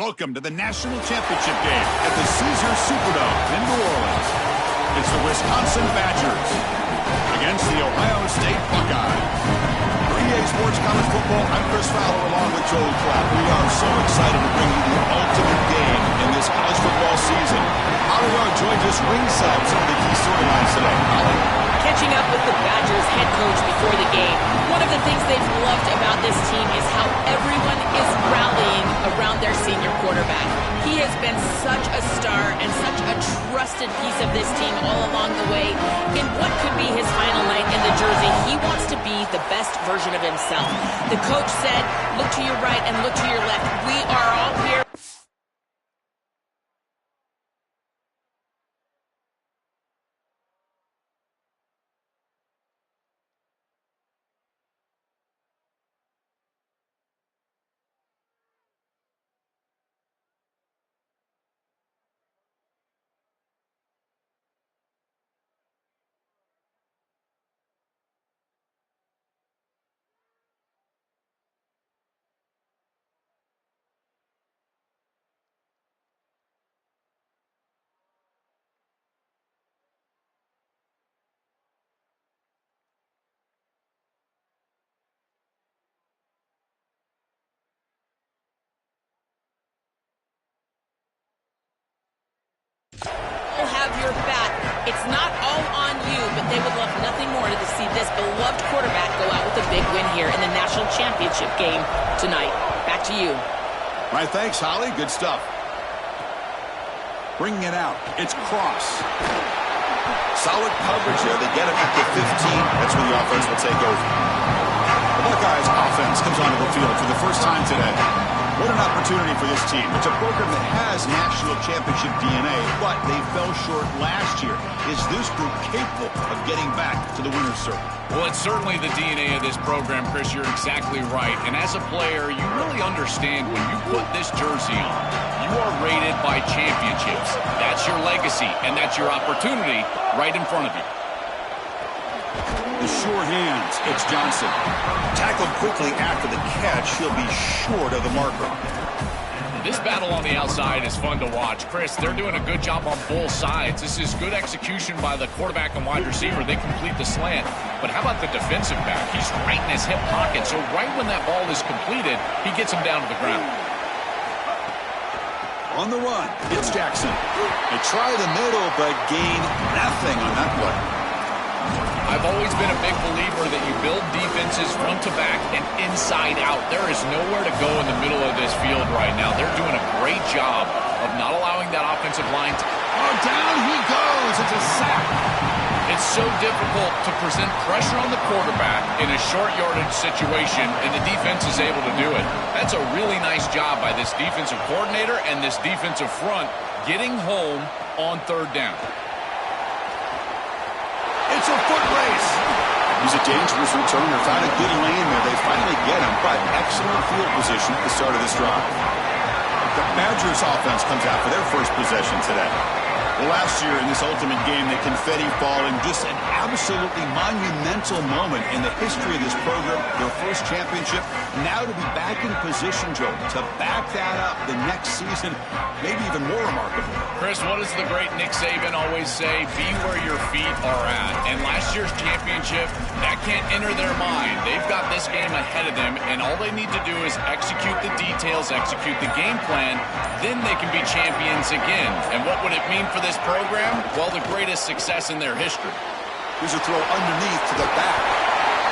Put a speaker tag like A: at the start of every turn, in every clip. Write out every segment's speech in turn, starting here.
A: Welcome to the National Championship game at the Caesars Superdome in New Orleans. It's the Wisconsin Badgers against the Ohio State Buckeyes. For EA Sports College Football, I'm Chris Fowler along with Joel Klatt. We are so excited to bring you the ultimate game in this college football season. Holly Rowe joins us ringside with some of the key storylines today. Holly?
B: Catching up with the Badgers head coach before the game, one of the things they've loved about this team is how everyone is rallying around their senior quarterback. He has been such a star and such a trusted piece of this team all along the way. In what could be his final night in the jersey, he wants to be the best version of himself. The coach said, look to your right and look to your left. We are all here. Have your back. It's not all on you, but they would love nothing more to see this beloved quarterback go out with a big win here in the national championship game tonight. Back to you.
A: All right, thanks, Holly. Good stuff. Bringing it out. It's Cross. Solid coverage there. They get him at the 15. That's where the offense will take over. The Buckeyes offense comes onto the field for the first time today. What an opportunity for this team. It's a program that has national championship DNA, but they fell short last year. Is this group capable of getting back to the winner's circle?
C: Well, it's certainly the DNA of this program, Chris. You're exactly right. And as a player, you really understand when you put this jersey on, you are rated by championships. That's your legacy, and that's your opportunity right in front of you.
A: The sure hands, it's Johnson. Tackled quickly after the catch, he'll be short of the marker.
C: This battle on the outside is fun to watch. Chris, they're doing a good job on both sides. This is good execution by the quarterback and wide receiver. They complete the slant. But how about the defensive back? He's right in his hip pocket, so right when that ball is completed, he gets him down to the ground.
A: On the run, it's Jackson. They try the middle, but gain nothing on that play.
C: I've always been a big believer that you build defenses front to back and inside out. There is nowhere to go in the middle of this field right now. They're doing a great job of not allowing that offensive line to...
A: Oh, down he goes. It's a sack.
C: It's so difficult to present pressure on the quarterback in a short yardage situation, and the defense is able to do it. That's a really nice job by this defensive coordinator and this defensive front getting home on third down.
A: It's a foot race. He's a dangerous returner. Found a good lane there. They finally get him, but excellent field position at the start of this drive. The Badgers offense comes out for their first possession today. Well, last year in this ultimate game, the confetti falling, just an absolutely monumental moment in the history of this program, their first championship. Now to be back in position, Joe, to back that up the next season, maybe even more remarkable.
C: Chris, what does the great Nick Saban always say? Be where your feet are at. And last year's championship, that can't enter their mind. They've got this game ahead of them, and all they need to do is execute the details, execute the game plan, then they can be champions again. And what would it mean for this program? Well, the greatest success in their history.
A: Here's a throw underneath to the back.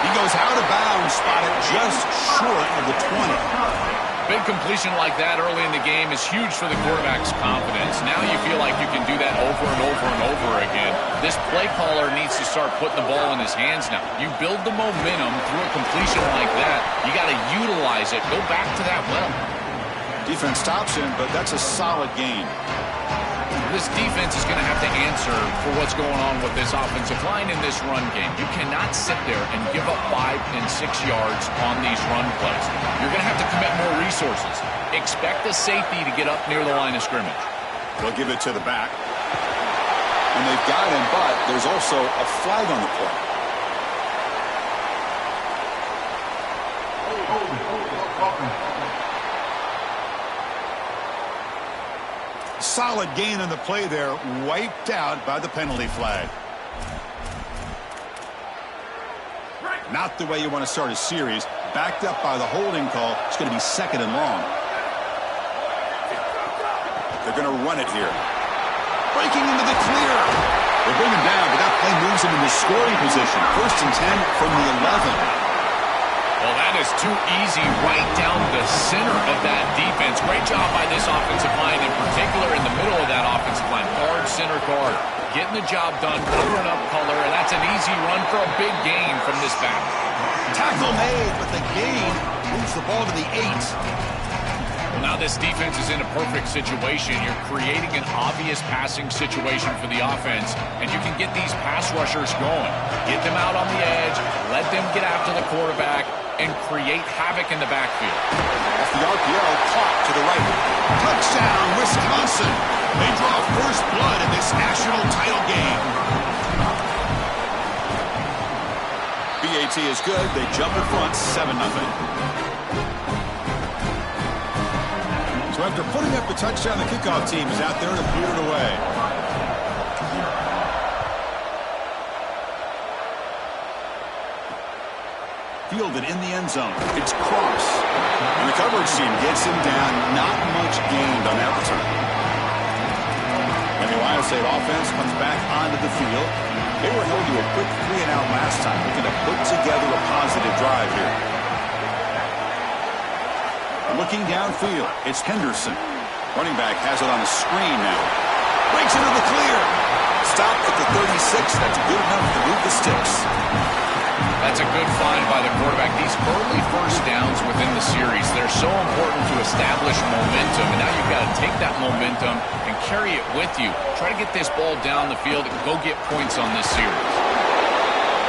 A: He goes out of bounds, spotted just short of the 20.
C: Big completion like that early in the game is huge for the quarterback's confidence. Now you feel like you can do that over and over and over again. This play caller needs to start putting the ball in his hands now. You build the momentum through a completion like that. You got to utilize it. Go back to that well.
A: Defense stops him, but that's a solid gain.
C: This defense is going to have to answer for what's going on with this offensive line in this run game. You cannot sit there and give up 5 and 6 yards on these run plays. You're going to have to commit more resources. Expect the safety to get up near the line of scrimmage.
A: They'll give it to the back. And they've got him, but there's also a flag on the play. Solid gain on the play there, wiped out by the penalty flag. Not the way you want to start a series. Backed up by the holding call. It's going to be 2nd and long. They're going to run it here. Breaking into the clear. They bring him down, but that play moves him into scoring position. 1st and 10 from the 11.
C: Well, that is too easy right down the center of that defense. Great job by this offensive line, in particular in the middle of that offensive line. Guard, center guard. Getting the job done, covering up color, and that's an easy run for a big gain from this back.
A: Tackle made, but the gain moves the ball to the 8.
C: Well, now this defense is in a perfect situation. You're creating an obvious passing situation for the offense, and you can get these pass rushers going. Get them out on the edge, let them get after the quarterback, and create havoc in the backfield.
A: Off the RPO, caught to the right. Touchdown, Wisconsin. They draw first blood in this national title game. BAT is good. They jump in front, 7-0. So after putting up the touchdown, the kickoff team is out there to put it away. Fielded in the end zone. It's Cross. And the coverage team gets him down. Not much gained on that return. And the Ohio State offense comes back onto the field. They were held to a quick 3-and-out last time. Looking to put together a positive drive here. And looking downfield, it's Henderson. Running back has it on the screen now. Breaks into the clear. Stopped at the 36. That's good enough to move the sticks.
C: That's a good find by the quarterback. These early first downs within the series, they're so important to establish momentum. And now you've got to take that momentum and carry it with you. Try to get this ball down the field and go get points on this series.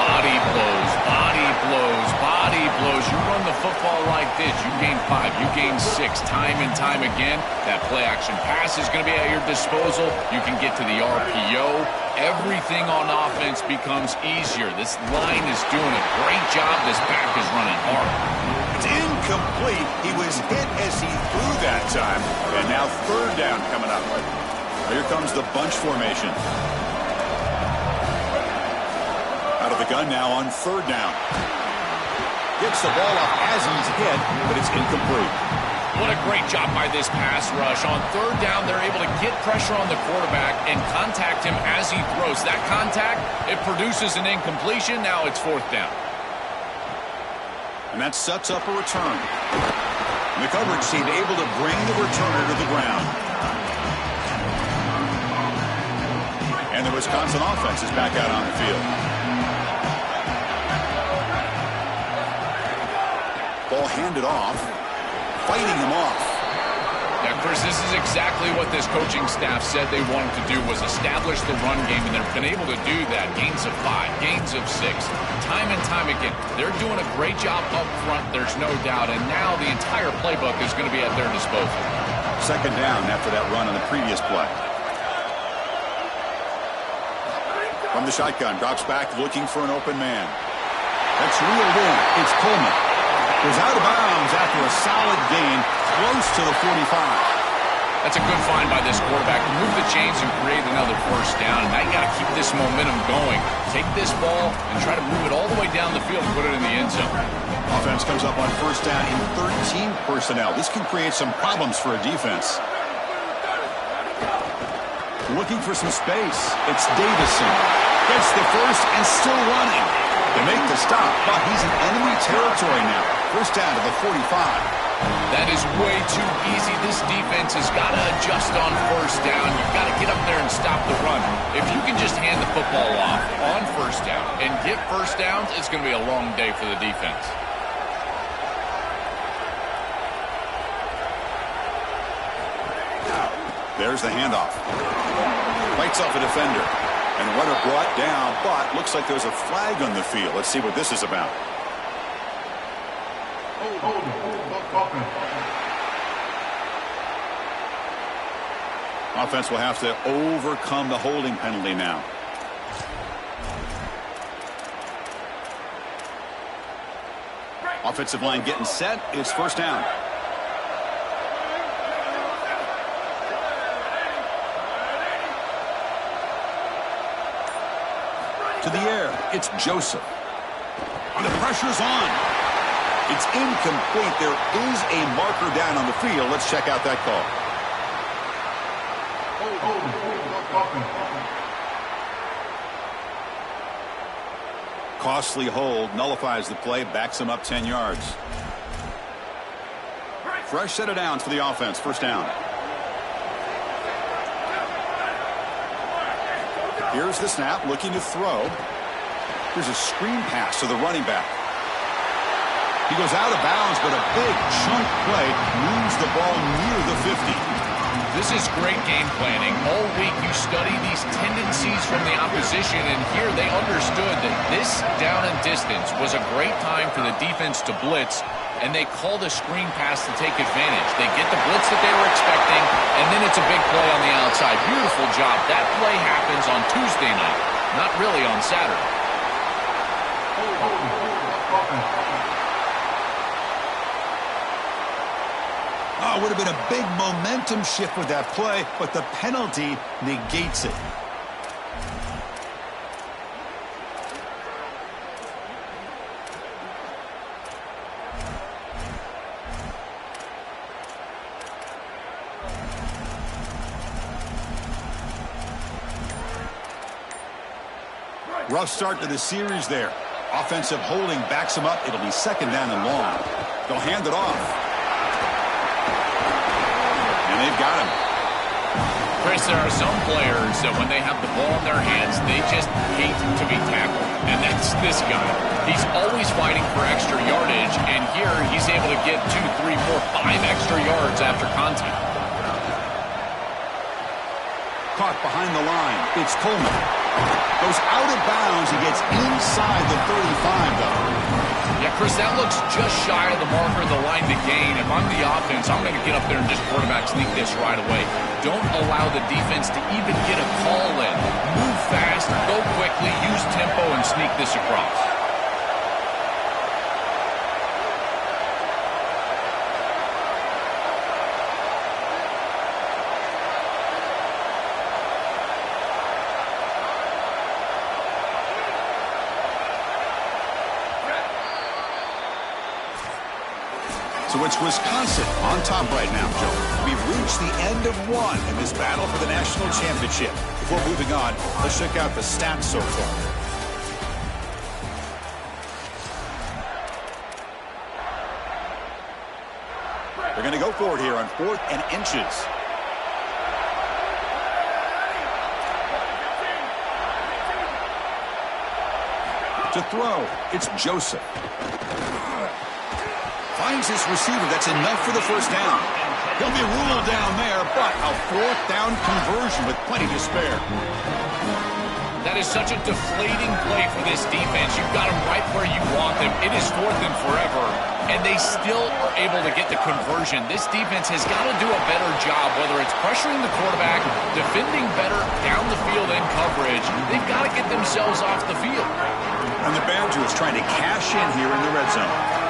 C: Body blows, body blows, body blows. You run the football like this, you gain 5, you gain 6, time and time again. That play action pass is going to be at your disposal. You can get to the RPO. Everything on offense becomes easier. This line is doing a great job. This back is running hard.
A: It's incomplete. He was hit as he threw that time. And now 3rd down coming up. Here comes the bunch formation. Out of the gun now on 3rd down. Gets the ball up as he's hit, but it's incomplete.
C: What a great job by this pass rush. On 3rd down, they're able to get pressure on the quarterback and contact him as he throws. That contact, it produces an incompletion. Now it's 4th down.
A: And that sets up a return. And the coverage team able to bring the returner to the ground. And the Wisconsin offense is back out on the field. Ball handed off. Fighting him off.
C: Yeah, Chris, this is exactly what this coaching staff said they wanted to do, was establish the run game, and they've been able to do that. Gains of 5, gains of 6, time and time again. They're doing a great job up front, there's no doubt, and now the entire playbook is going to be at their disposal.
A: 2nd down after that run on the previous play. From the shotgun, drops back looking for an open man. That's reeled in. It's Coleman. Goes out of bounds after a solid gain, close to the 45.
C: That's a good find by this quarterback. Move the chains and create another 1st down. And now you got to keep this momentum going. Take this ball and try to move it all the way down the field and put it in the end zone.
A: Offense comes up on 1st down in 13 personnel. This can create some problems for a defense. Looking for some space. It's Davison. Gets the first and still running. They make the stop, but he's in enemy territory now. 1st down to the 45.
C: That is way too easy. This defense has got to adjust on 1st down. You've got to get up there and stop the run. If you can just hand the football off on 1st down and get 1st downs, it's going to be a long day for the defense.
A: There's the handoff. Fights off a defender. And runner brought down, but looks like there's a flag on the field. Let's see what this is about. Offense will have to overcome the holding penalty now. Offensive line getting set. It's 1st down. To the air. It's Joseph. The pressure's on. It's incomplete. There is a marker down on the field. Let's check out that call. Costly hold. Nullifies the play. Backs him up 10 yards. Fresh set of downs for the offense. First down. Here's the snap. Looking to throw. Here's a screen pass to the running back. He goes out of bounds, but a big chunk play moves the ball near the 50.
C: This is great game planning. All week you study these tendencies from the opposition, and here they understood that this down and distance was a great time for the defense to blitz, and they called a screen pass to take advantage. They get the blitz that they were expecting, and then it's a big play on the outside. Beautiful job. That play happens on Tuesday night, not really on Saturday.
A: Oh, it would have been a big momentum shift with that play, but the penalty negates it. Rough start to the series there. Offensive holding backs him up. It'll be second down and long. They'll hand it off. And they've got him.
C: Chris, there are some players that when they have the ball in their hands, they just hate to be tackled. And that's this guy. He's always fighting for extra yardage, and here he's able to get 2, 3, 4, 5 extra yards after contact.
A: Caught behind the line. It's Coleman. Goes out of bounds. He gets inside the 35, though.
C: Yeah, Chris, that looks just shy of the marker of the line to gain. If I'm the offense, I'm going to get up there and just quarterback sneak this right away. Don't allow the defense to even get a call in. Move fast, go quickly, use tempo, and sneak this across.
A: So it's Wisconsin on top right now, Joe. We've reached the end of one in this battle for the national championship. Before moving on, let's check out the stats so far. They're going to go for it here on 4th and inches. To throw, it's Joseph. Finds his receiver. That's enough for the first down. He'll be ruled down there, but a 4th down conversion with plenty to spare.
C: That is such a deflating play for this defense. You've got them right where you want them. It is 4th and forever, and they still are able to get the conversion. This defense has got to do a better job, whether it's pressuring the quarterback, defending better down the field in coverage. They've got to get themselves off the field.
A: And the Badgers trying to cash in here in the red zone.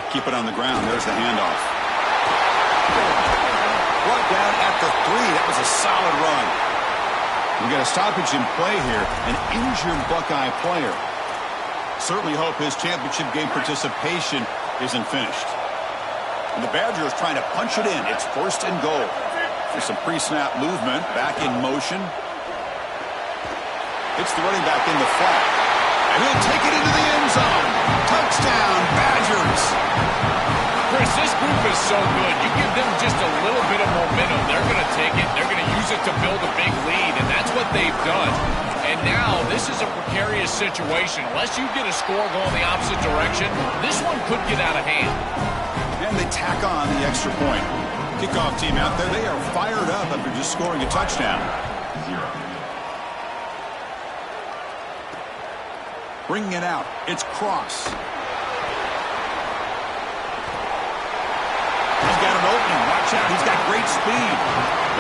A: Keep it on the ground. There's the handoff. Brought down at the 3. That was a solid run. We got a stoppage in play here. An injured Buckeye player. Certainly hope his championship game participation isn't finished. And the Badgers trying to punch it in. It's 1st and goal. There's some pre-snap movement. Back in motion. It's the running back in the flat. And he'll take it into the end zone. Touchdown, Badgers.
C: Chris, this group is so good. You give them just a little bit of momentum, they're going to take it. They're going to use it to build a big lead, and that's what they've done. And now this is a precarious situation. Unless you get a score going the opposite direction, this one could get out of hand.
A: And they tack on the extra point. Kickoff team out there, they are fired up after just scoring a touchdown. Bringing it out, it's Cross. He's got an opening. Watch out. He's got great speed.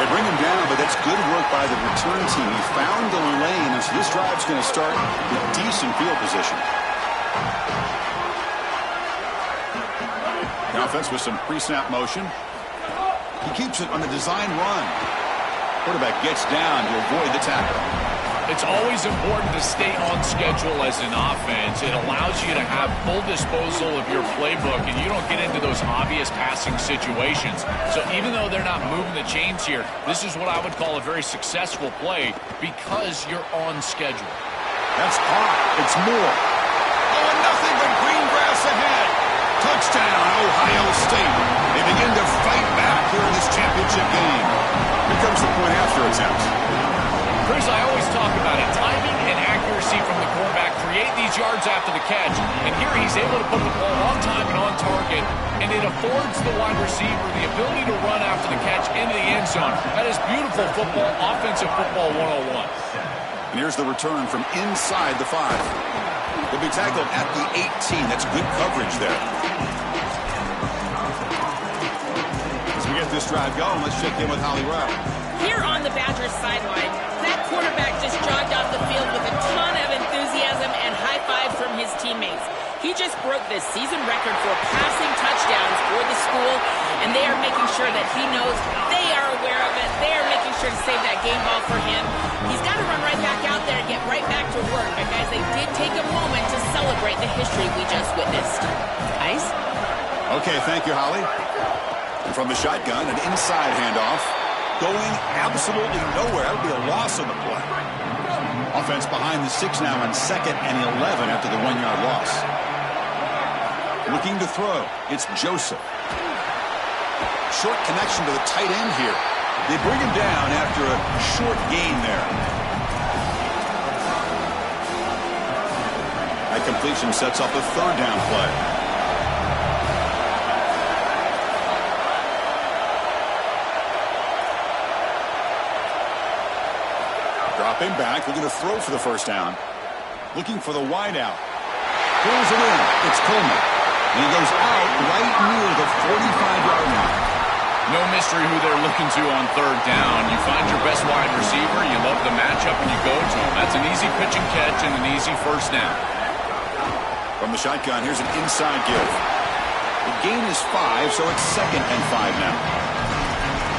A: They bring him down, but that's good work by the return team. He found the lane, and so this drive's going to start with decent field position. Offense with some pre-snap motion. He keeps it on the design run. Quarterback gets down to avoid the tackle.
C: It's always important to stay on schedule as an offense. It allows you to have full disposal of your playbook, and you don't get into those obvious passing situations. So even though they're not moving the chains here, this is what I would call a very successful play because you're on schedule.
A: That's caught. It's Moore. Oh, and nothing but green grass ahead. Touchdown, Ohio State. They begin to fight back here in this championship game. Here comes the point-after attempt.
C: Chris, I always talk about it. Timing and accuracy from the quarterback create these yards after the catch. And here he's able to put the ball on time and on target. And it affords the wide receiver the ability to run after the catch into the end zone. That is beautiful football, offensive football 101.
A: And here's the return from inside the 5. He'll be tackled at the 18. That's good coverage there. As we get this drive going, let's check in with Holly Rowe.
B: Here on the Badgers sideline, that quarterback just jogged off the field with a ton of enthusiasm and high fives from his teammates. He just broke the season record for passing touchdowns for the school, and they are making sure that he knows they are aware of it. They are making sure to save that game ball for him. He's got to run right back out there and get right back to work. But guys, they did take a moment to celebrate the history we just witnessed. Ice?
A: Okay, thank you, Holly. And from the shotgun, an inside handoff. Going absolutely nowhere. That would be a loss on the play. Offense behind the 6 now on 2nd and 11 after the 1-yard loss. Looking to throw. It's Joseph. Short connection to the tight end here. They bring him down after a short gain there. That completion sets up a 3rd down play. Dropping back, looking to throw for the 1st down. Looking for the wide out. Pulls it in. It's Coleman. And he goes out right near the 45-yard line.
C: No mystery who they're looking to on 3rd down. You find your best wide receiver, you love the matchup, and you go to him. That's an easy pitch and catch and an easy 1st down.
A: From the shotgun, here's an inside give. The gain is 5, so it's 2nd and 5 now.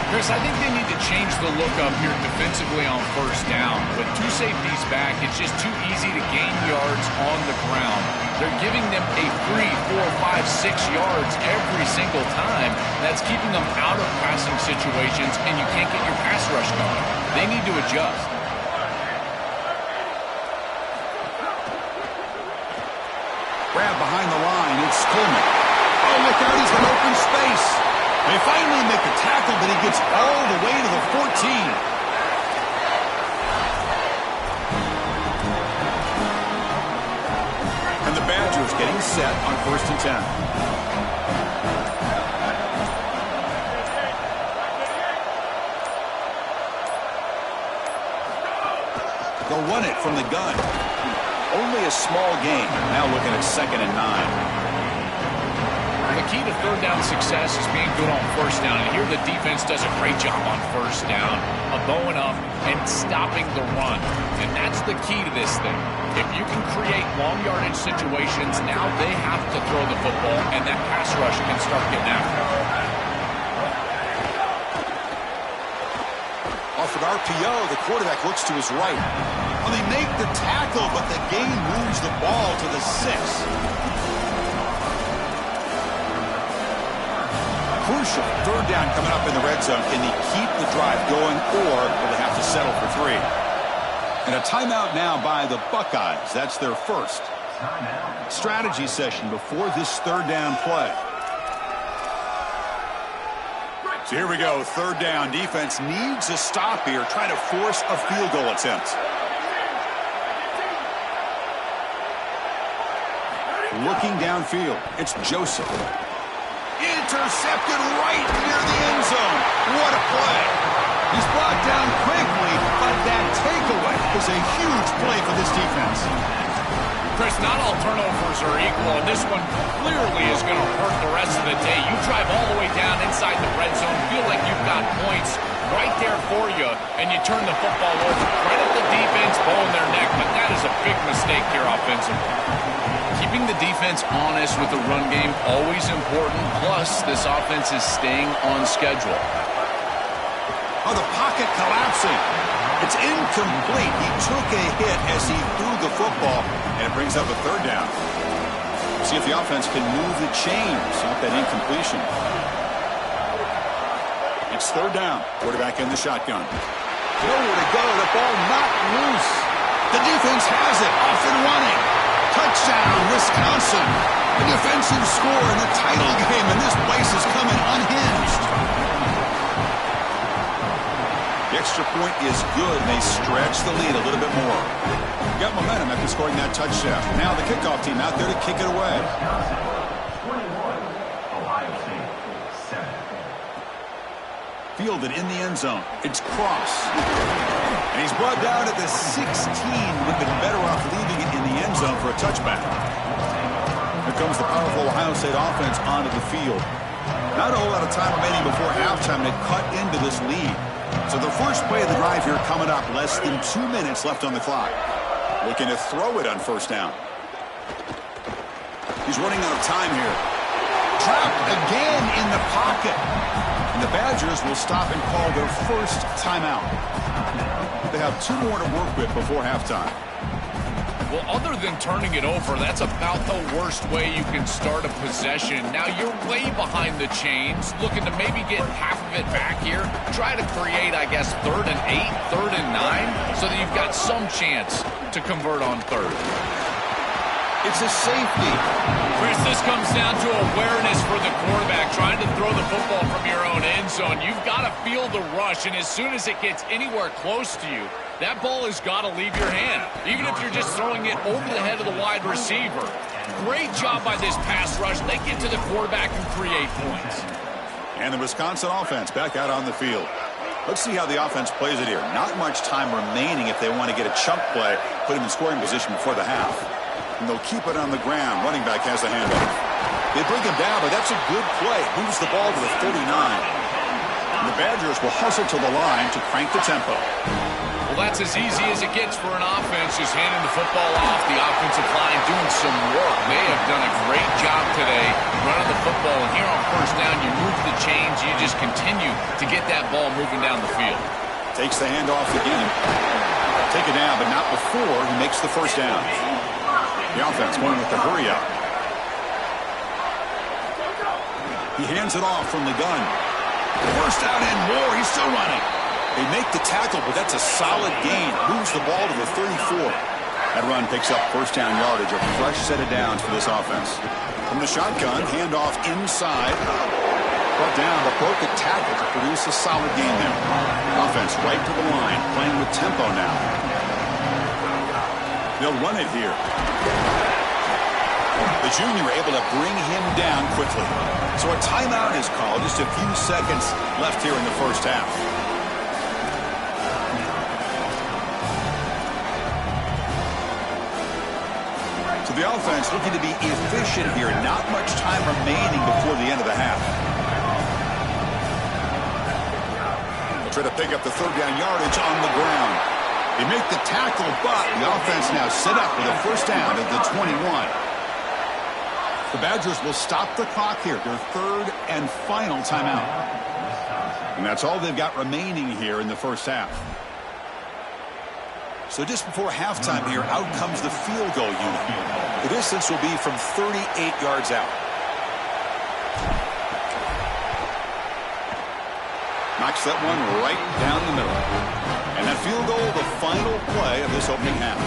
C: Chris, I think they need to change the look up here defensively on 1st down. With 2 safeties back, it's just too easy to gain yards on the ground. They're giving them a free 4, 5, 6 yards every single time. That's keeping them out of passing situations, and you can't get your pass rush going. They need to adjust.
A: Grab behind the line. It's Coleman. Oh, look out. He's got open space. They finally make the tackle, but he gets all the way to the 14. And the Badgers getting set on 1st and 10. They'll run it from the gun. Only a small gain. Now looking at 2nd and 9.
C: The key to 3rd down success is being good on 1st down. And here the defense does a great job on 1st down of bowing up and stopping the run. And that's the key to this thing. If you can create long yardage situations, now they have to throw the football, and that pass rush can start getting after it.
A: Off an RPO, the quarterback looks to his right. Well, they make the tackle, but the game moves the ball to the 6. Crucial 3rd down coming up in the red zone. Can they keep the drive going, or will they have to settle for 3? And a timeout now by the Buckeyes. That's their 1st. Strategy session before this 3rd down play. So here we go, 3rd down. Defense needs a stop here, trying to force a field goal attempt. Looking downfield, it's Joseph. Intercepted right near the end zone. What a play. He's brought down quickly, but that takeaway is a huge play for this defense.
C: Chris, not all turnovers are equal, and this one clearly is going to hurt the rest of the day. You drive all the way down inside the red zone, feel like you've got points right there for you, and you turn the football over. Credit the defense, bowing their neck, but that is a big mistake here offensively. Keeping the defense honest with the run game, always important. Plus, this offense is staying on schedule.
A: Oh, the pocket collapsing. It's incomplete. He took a hit as he threw the football, and it brings up a third down. See if the offense can move the chains off that incompletion. It's third down. Quarterback in the shotgun. Nowhere to go. The ball not loose. The defense has it. Off and running. Touchdown, Wisconsin. A defensive score in the title game, and this place is coming unhinged. The extra point is good, and they stretch the lead a little bit more. Got momentum after scoring that touchdown. Now the kickoff team out there to kick it away. Fielded in the end zone. It's Cross. And he's brought down at the 16. Would have been better off leaving it in the end zone for a touchback. Here comes the powerful Ohio State offense onto the field. Not a whole lot of time remaining before halftime to cut into this lead. So the first play of the drive here coming up. Less than 2 minutes left on the clock. Looking to throw it on first down. He's running out of time here. Trapped again in the pocket. And the Badgers will stop and call their first timeout. They have 2 more to work with before halftime.
C: Well, other than turning it over, that's about the worst way you can start a possession. Now, you're way behind the chains, looking to maybe get half of it back here. Try to create, I guess, 3rd and 8, 3rd and 9, so that you've got some chance to convert on 3rd.
A: It's a safety.
C: Chris, this comes down to awareness for the quarterback, trying to throw the football from your own end zone. You've got to feel the rush, and as soon as it gets anywhere close to you, that ball has got to leave your hand, even if you're just throwing it over the head of the wide receiver. Great job by this pass rush. They get to the quarterback and create points.
A: And the Wisconsin offense back out on the field. Let's see how the offense plays it here. Not much time remaining if they want to get a chunk play, put him in scoring position before the half. And they'll keep it on the ground. Running back has the handoff. They bring him down, but that's a good play. Moves the ball to the 39. And the Badgers will hustle to the line to crank the tempo.
C: Well, that's as easy as it gets for an offense, just handing the football off. The offensive line doing some work. They have done a great job today running the football. And here on first down, you move the chains. You just continue to get that ball moving down the field.
A: Takes the handoff again. Take it down, but not before he makes the first down. The offense going with the hurry up. He hands it off from the gun. First down and more. He's still running. They make the tackle, but that's a solid gain. Moves the ball to the 34. That run picks up first down yardage. A fresh set of downs for this offense. From the shotgun, handoff inside. Brought down, but broke the tackle to produce a solid gain there. Offense right to the line, playing with tempo now. They'll run it here. The junior able to bring him down quickly. So a timeout is called. Just a few seconds left here in the first half. So the offense looking to be efficient here. Not much time remaining before the end of the half. They'll try to pick up the third down yardage on the ground. They make the tackle, but the offense now set up with a first down at the 21. The Badgers will stop the clock here. Their third and final timeout. And that's all they've got remaining here in the first half. So just before halftime here, out comes the field goal unit. The distance will be from 38 yards out. Knocks that one right down the middle. And that field goal, the final play of this opening half.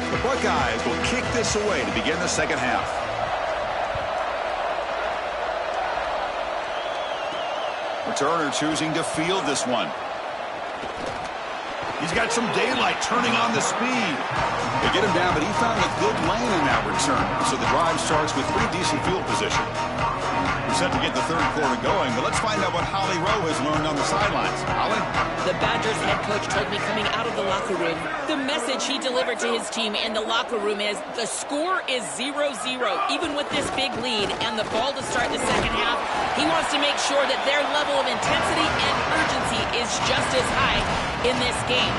A: The Buckeyes will kick this away to begin the second half. Turner choosing to field this one. He's He's got some daylight, turning on the speed. They get him down, but he found a good lane in that return. So the drive starts with pretty decent field position. We're set to get the third quarter going, but let's find out what Holly Rowe has learned on the sidelines. Holly?
B: The Badgers head coach told me coming out of the locker room, the message he delivered to his team in the locker room is the score is 0-0. Even with this big lead and the ball to start the second half, he wants to make sure that their level of intensity and urgency is just as high in this game.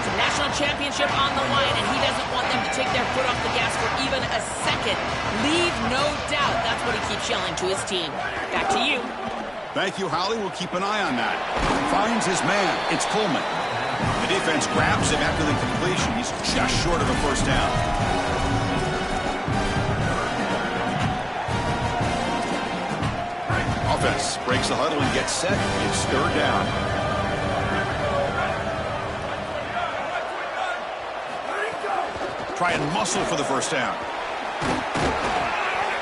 B: It's a national championship on the line, and he doesn't want them to take their foot off the gas for even a second. Leave no doubt. That's what he keeps yelling to his team. Back to you.
A: Thank you, Holly. We'll keep an eye on that. Finds his man. It's Coleman. The defense grabs him after the completion. He's just short of a first down. Offense breaks the huddle and gets set. It's third down. Try and muscle for the first down.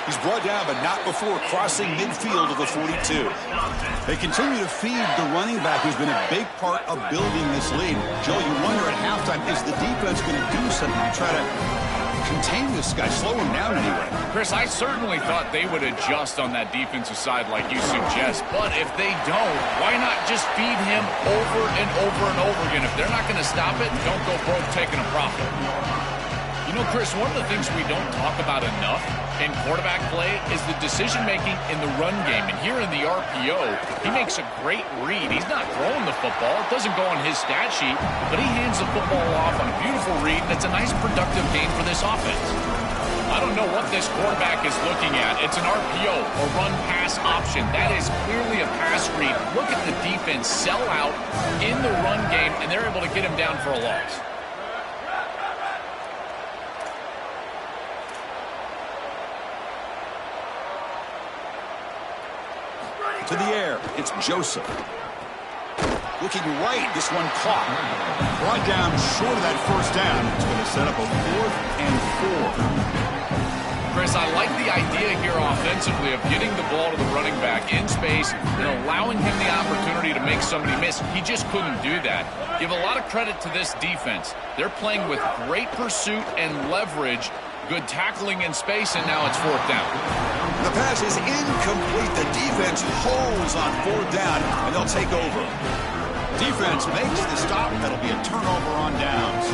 A: He's brought down, but not before crossing midfield of the 42. They continue to feed the running back, who's been a big part of building this lead. Joe, you wonder at halftime, is the defense going to do something to try to contain this guy, slow him down anyway?
C: Chris, I certainly thought they would adjust on that defensive side like you suggest, but if they don't, why not just feed him over and over and over again? If they're not going to stop it, don't go broke taking a profit. You know, Chris, one of the things we don't talk about enough in quarterback play is the decision-making in the run game. And here in the RPO, he makes a great read. He's not throwing the football. It doesn't go on his stat sheet, but he hands the football off on a beautiful read, and it's a nice, productive game for this offense. I don't know what this quarterback is looking at. It's an RPO, or run-pass option. That is clearly a pass read. Look at the defense sell out in the run game, and they're able to get him down for a loss.
A: To the air, it's Joseph. Looking right, this one caught. Brought down short of that first down. It's going to set up a 4th and 4.
C: Chris, I like the idea here offensively of getting the ball to the running back in space and allowing him the opportunity to make somebody miss. He just couldn't do that. Give a lot of credit to this defense. They're playing with great pursuit and leverage, good tackling in space, and now it's 4th down.
A: The pass is incomplete. The defense holds on 4th down, and they'll take over. Defense makes the stop. That'll be a turnover on downs.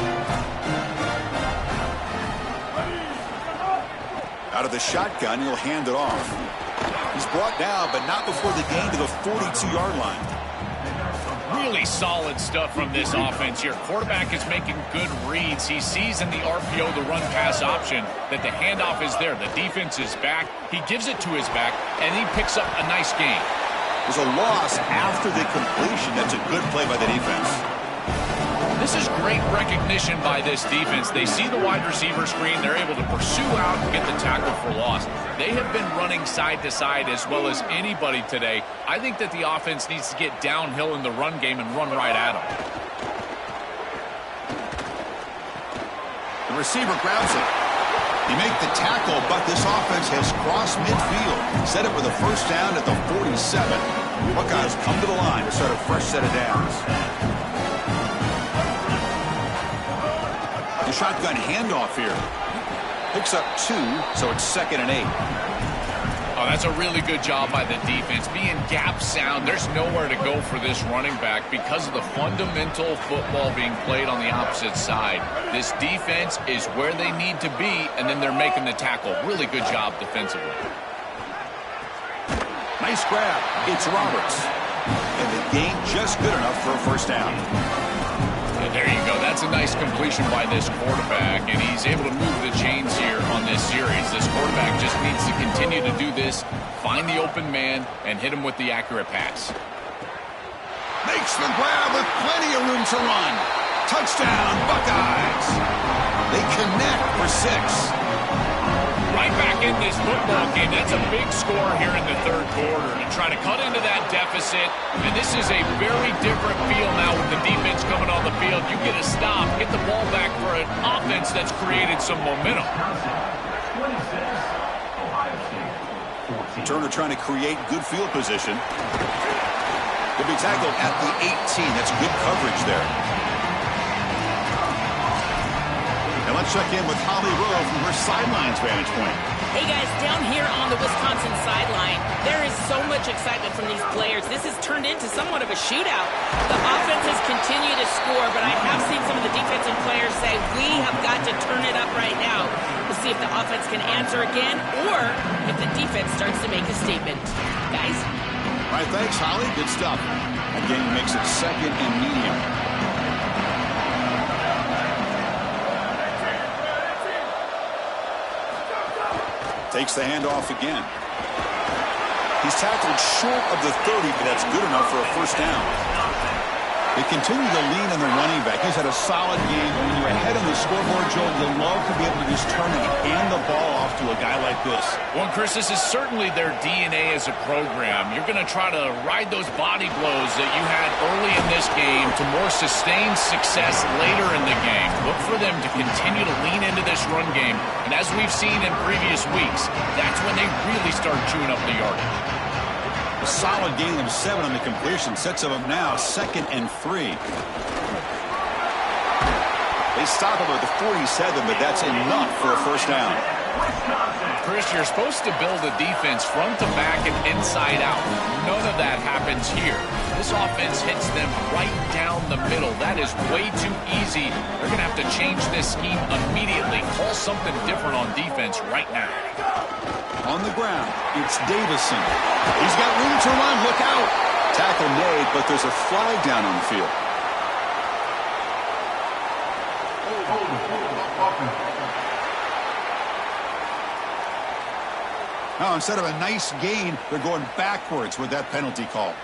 A: Out of the shotgun, he'll hand it off. He's brought down, but not before the gain to the 42-yard line.
C: Really solid stuff from this offense here. Quarterback is making good reads. He sees in the RPO, the run-pass option, that the handoff is there. The defense is back. He gives it to his back, and he picks up a nice gain.
A: There's a loss after the completion. That's a good play by the defense.
C: This is great recognition by this defense. They see the wide receiver screen. They're able to pursue out and get the tackle for loss. They have been running side to side as well as anybody today. I think that the offense needs to get downhill in the run game and run right at them.
A: The receiver grabs it. They make the tackle, but this offense has crossed midfield. Set it with a first down at the 47. Buckeyes come to the line to start a fresh set of downs. The shotgun handoff here. Picks up 2, so it's 2nd and 8.
C: Oh, that's a really good job by the defense. Being gap sound, there's nowhere to go for this running back because of the fundamental football being played on the opposite side. This defense is where they need to be, and then they're making the tackle. Really good job defensively.
A: Nice grab. It's Roberts. And the gain just good enough for a first down.
C: There you go. That's a nice completion by this quarterback, and he's able to move the chains here on this series. This quarterback just needs to continue to do this, find the open man, and hit him with the accurate pass.
A: Makes the grab with plenty of room to run. Touchdown, Buckeyes. They connect for 6.
C: Right back in this football game. That's a big score here in the third quarter to try to cut into that deficit. And this is a very different feel now with the defense coming on the field. You get a stop, get the ball back for an offense that's created some momentum.
A: Turner trying to create good field position. He'll be tackled at the 18. That's good coverage there. Let's check in with Holly Rowe from her sidelines vantage point.
B: Hey guys, down here on the Wisconsin sideline, there is so much excitement from these players. This has turned into somewhat of a shootout. The offenses continue to score, but I have seen some of the defensive players say, we have got to turn it up right now to see if the offense can answer again or if the defense starts to make a statement. Guys?
A: All right, thanks, Holly. Good stuff. Again, makes it second and medium. Takes the handoff again. He's tackled short of the 30, but that's good enough for a first down. They continue to lean on the running back. He's had a solid game. When you're ahead on the scoreboard, Joel, you'll love to be able to just turn and hand the ball off to a guy like this.
C: Well, Chris, this is certainly their DNA as a program. You're going to try to ride those body blows that you had early in this game to more sustained success later in the game. Look for them to continue to lean into this run game. And as we've seen in previous weeks, that's when they really start chewing up the yardage.
A: A solid gain of 7 on the completion sets them up now 2nd and 3. They stop him at the 47, but that's enough for a first down.
C: Chris, you're supposed to build a defense front to back and inside out. None of that happens here. This offense hits them right down the middle. That is way too easy. They're going to have to change this scheme immediately. Call something different on defense right now.
A: On the ground, it's Davison. He's got room to run. Look out. Tackle made, but there's a flag down on the field. Now, instead of a nice gain, they're going backwards with that penalty call.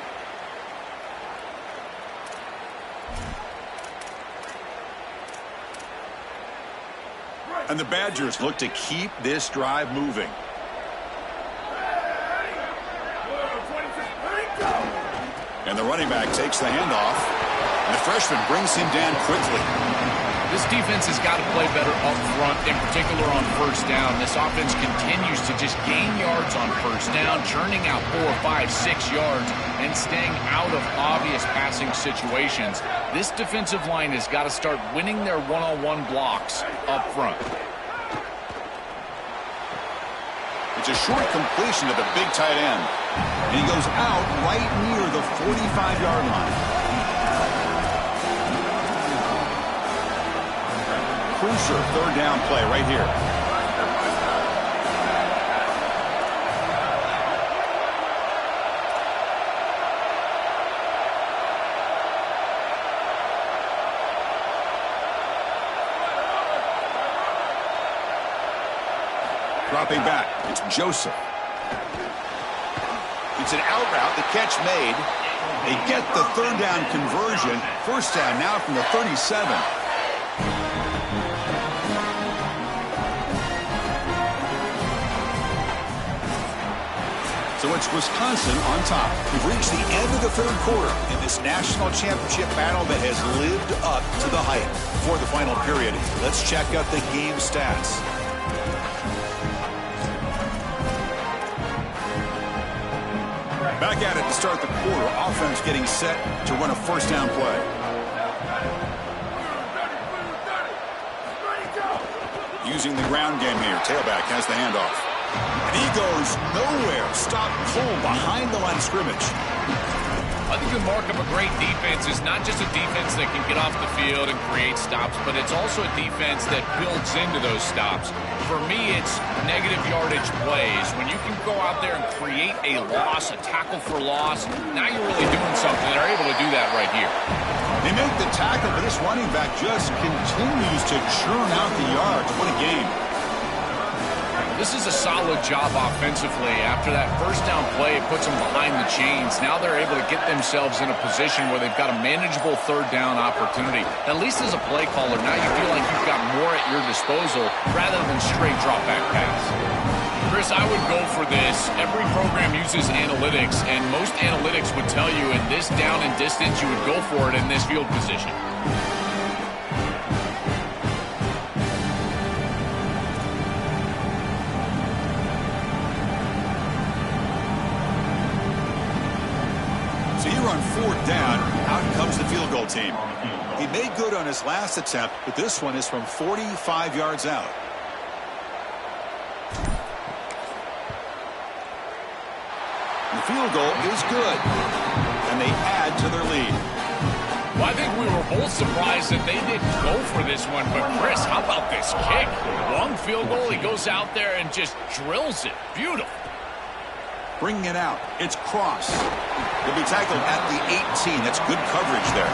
A: And the Badgers look to keep this drive moving. And the running back takes the handoff. And the freshman brings him down quickly.
C: This defense has got to play better up front, in particular on first down. This offense continues to just gain yards on first down, churning out 4, 5, 6 yards, and staying out of obvious passing situations. This defensive line has got to start winning their one-on-one blocks up front.
A: It's a short completion to the big tight end. And he goes out right near the 45-yard line. Crucial third down play right here. Dropping back, it's Joseph. It's an out route, the catch made. They get the third down conversion. First down now from the 37. So it's Wisconsin on top. We've reached the end of the third quarter in this national championship battle that has lived up to the hype. For the final period, let's check out the game stats. Back at it to start the quarter. Offense getting set to run a first down play. Using the ground game here. Tailback has the handoff. And he goes nowhere. Stop cold behind the line of scrimmage.
C: I think the mark of a great defense is not just a defense that can get off the field and create stops, but it's also a defense that builds into those stops. For me, it's negative yardage plays. When you can go out there and create a loss, a tackle for loss, now you're really doing something. They're able to do that right here.
A: They make the tackle, but this running back just continues to churn out the yards. What a game.
C: This is a solid job offensively. After that first down play, it puts them behind the chains. Now they're able to get themselves in a position where they've got a manageable third down opportunity. At least as a play caller, now you feel like you've got more at your disposal rather than straight drop back pass. Chris, I would go for this. Every program uses analytics, and most analytics would tell you in this down and distance, you would go for it in this field position.
A: So here on fourth down, out comes the field goal team. He made good on his last attempt, but this one is from 45 yards out. The field goal is good, and they add to their lead.
C: Well, I think we were both surprised that they didn't go for this one, but Chris, how about this kick? Long field goal, he goes out there and just drills it. Beautiful.
A: Bringing it out, it's Cross. He'll be tackled at the 18. That's good coverage there.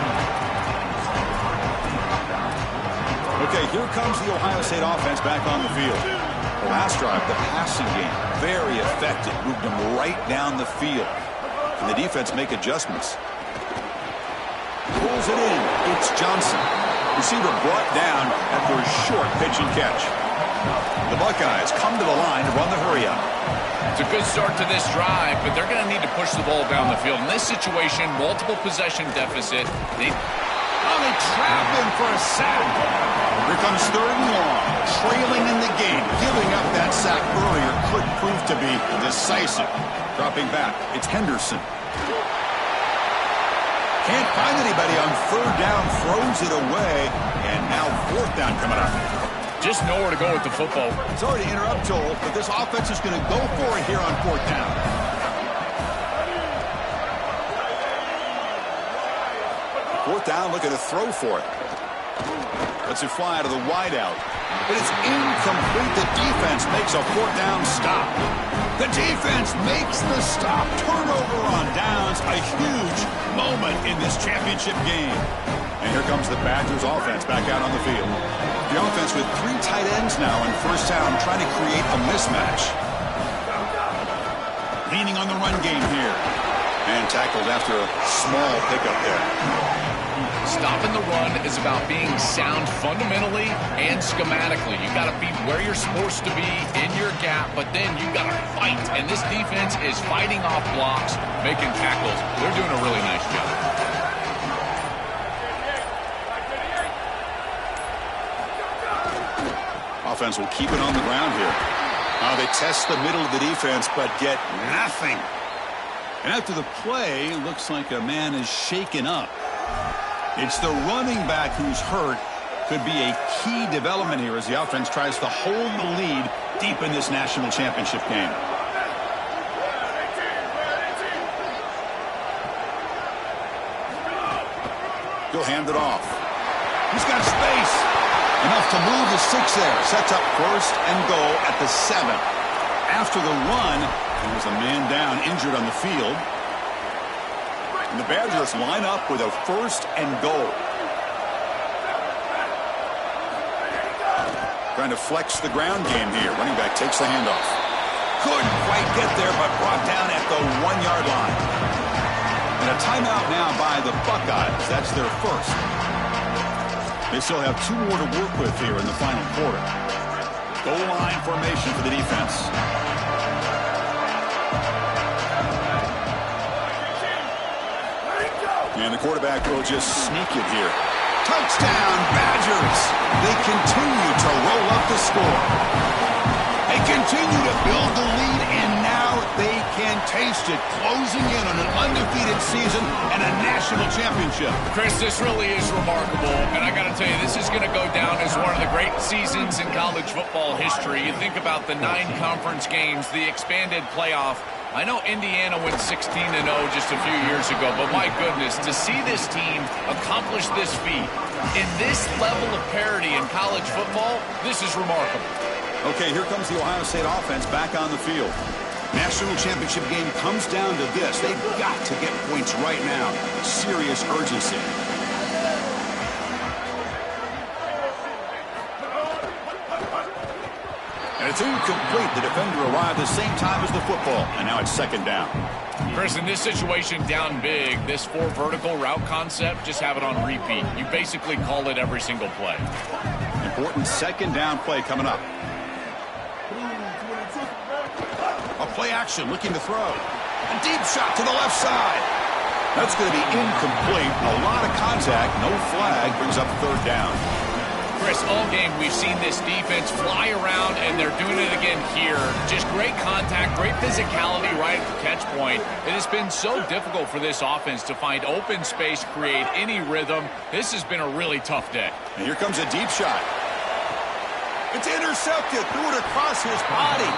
A: Okay, here comes the Ohio State offense back on the field. The last drive, the passing game, very effective. Moved them right down the field. And the defense make adjustments. Pulls it in. It's Johnson. Receiver brought down after a short pitch and catch. The Buckeyes come to the line to run the hurry-up.
C: It's a good start to this drive, but they're going to need to push the ball down the field. In this situation, multiple possession deficit. They
A: trap him for a sack. Here comes 3rd and long. Trailing in the game. Giving up that sack earlier could prove to be decisive. Dropping back. It's Henderson. Can't find anybody on 3rd down. Throws it away. And now 4th down coming up.
C: just nowhere to go with the football.
A: Sorry to interrupt, Joel, but this offense is going to go for it here on 4th down. Fourth down, looking to throw for it. Lets it fly out of the wideout. But it's incomplete. The defense makes a 4th down stop. The defense makes the stop. Turnover on downs. A huge moment in this championship game. And here comes the Badgers offense back out on the field. The offense with 3 tight ends now in 1st down, trying to create a mismatch. Leaning on the run game here. And tackled after a small pickup there.
C: Stopping the run is about being sound fundamentally and schematically. You got to be where you're supposed to be in your gap, but then you got to fight. And this defense is fighting off blocks, making tackles. They're doing a really nice job.
A: Offense will keep it on the ground here. Now they test the middle of the defense, but get nothing. And after the play, looks like a man is shaken up. It's the running back who's hurt. Could be a key development here as the offense tries to hold the lead deep in this national championship game. He'll hand it off. He's got space. Enough to move the 6 there. Sets up 1st and goal at the 7. After the run, there's a man down injured on the field. And the Badgers line up with a 1st and goal. Trying to flex the ground game here. Running back takes the handoff. Couldn't quite get there, but brought down at the 1-yard line. And a timeout now by the Buckeyes. That's their 1st. They still have 2 more to work with here in the final quarter. Goal line formation for the defense. And the quarterback will just sneak it here. Touchdown, Badgers! They continue to roll up the score. They continue to build the lead, and now they can taste it, closing in on an undefeated season and a national championship.
C: Chris, this really is remarkable, and I got to tell you, this is going to go down as one of the great seasons in college football history. You think about the 9 conference games, the expanded playoff. I know Indiana went 16-0 just a few years ago, but my goodness, to see this team accomplish this feat in this level of parity in college football, this is remarkable.
A: Okay, here comes the Ohio State offense back on the field. National championship game comes down to this. They've got to get points right now. Serious urgency. And it's incomplete. The defender arrived at the same time as the football. And now it's 2nd down.
C: Chris, in this situation, down big, this 4 vertical route concept, just have it on repeat. You basically call it every single play.
A: Important 2nd down play coming up. A play action, looking to throw. A deep shot to the left side. That's going to be incomplete. A lot of contact, no flag, brings up 3rd down.
C: Chris, Chris, all game we've seen this defense fly around, and they're doing it again here. Just great contact, great physicality right at the catch point. It has been so difficult for this offense to find open space, create any rhythm. This has been a really tough day.
A: And here comes a deep shot. It's intercepted, threw it across his body.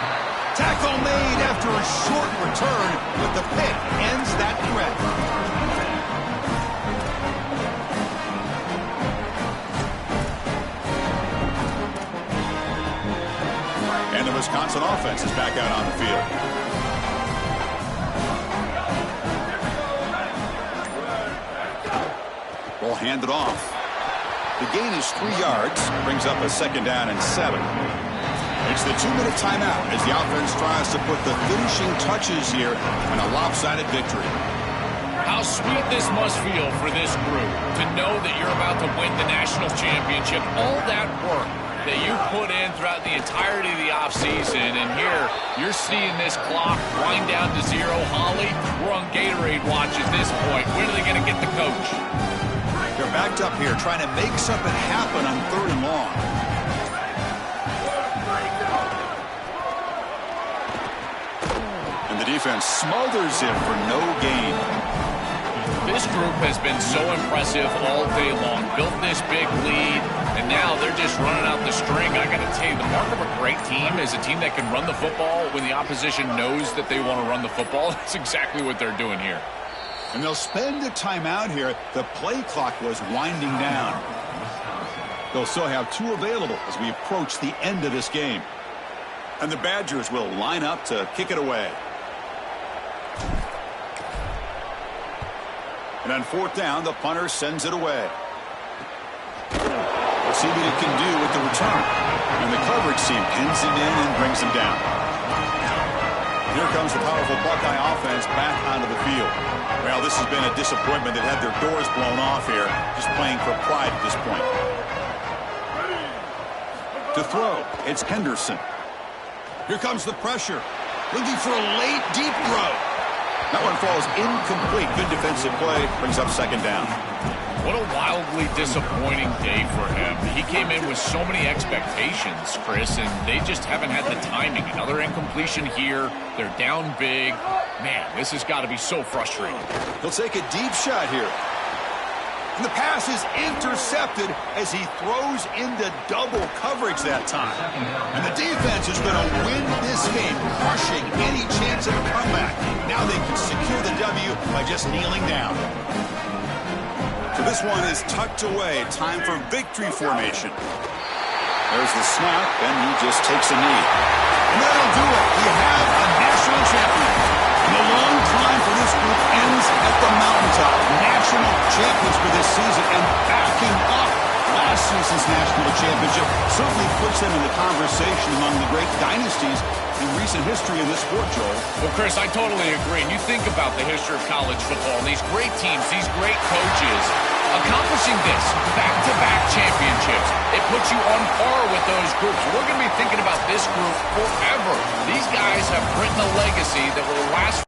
A: Tackle made after a short return, but the pick ends that threat. And the Wisconsin offense is back out on the field. Ball handed off. The gain is 3 yards, brings up a 2nd down and 7. It's the 2-minute timeout as the offense tries to put the finishing touches here on a lopsided victory.
C: How sweet this must feel for this group to know that you're about to win the national championship. All that work that you put in throughout the entirety of the offseason, and here you're seeing this clock wind down to 0. Holly, we're on Gatorade watch at this point. When are they going to get the coach?
A: They're backed up here trying to make something happen on 3rd and long. And the defense smothers him for no gain.
C: This group has been so impressive all day long. Built this big lead, and now they're just running out the string. I got to tell you, the mark of a great team is a team that can run the football when the opposition knows that they want to run the football. That's exactly what they're doing here.
A: And they'll spend a timeout here. The play clock was winding down. They'll still have 2 available as we approach the end of this game. And the Badgers will line up to kick it away. And on 4th down, the punter sends it away. We'll see what it can do with the return. And the coverage team pins him in and brings him down. Here comes the powerful Buckeye offense back onto the field. Well, this has been a disappointment. They've had their doors blown off here, just playing for pride at this point. To throw, it's Henderson. Here comes the pressure. Looking for a late, deep throw. That one falls incomplete. Good defensive play. Brings up 2nd down.
C: What a wildly disappointing day for him. He came in with so many expectations, Chris, and they just haven't had the timing. Another incompletion here. They're down big. Man, this has got to be so frustrating.
A: He'll take a deep shot here. And the pass is intercepted as he throws into double coverage that time. And the defense is going to win this game, crushing any chance of a comeback. Now they can secure the W by just kneeling down. So this one is tucked away. Time for victory formation. There's the snap, and he just takes a knee. And that'll do it. We have a national champion. And the long climb for this group ends at the mountaintop. National champions for this season, and backing up last season's national championship certainly puts them in the conversation among the great dynasties in recent history in this sport, Joel.
C: Well, Chris, I totally agree. And you think about the history of college football, and these great teams, these great coaches, accomplishing this, back-to-back championships, it puts you on par with those groups. We're going to be thinking about this group forever. These guys have written a legacy that will last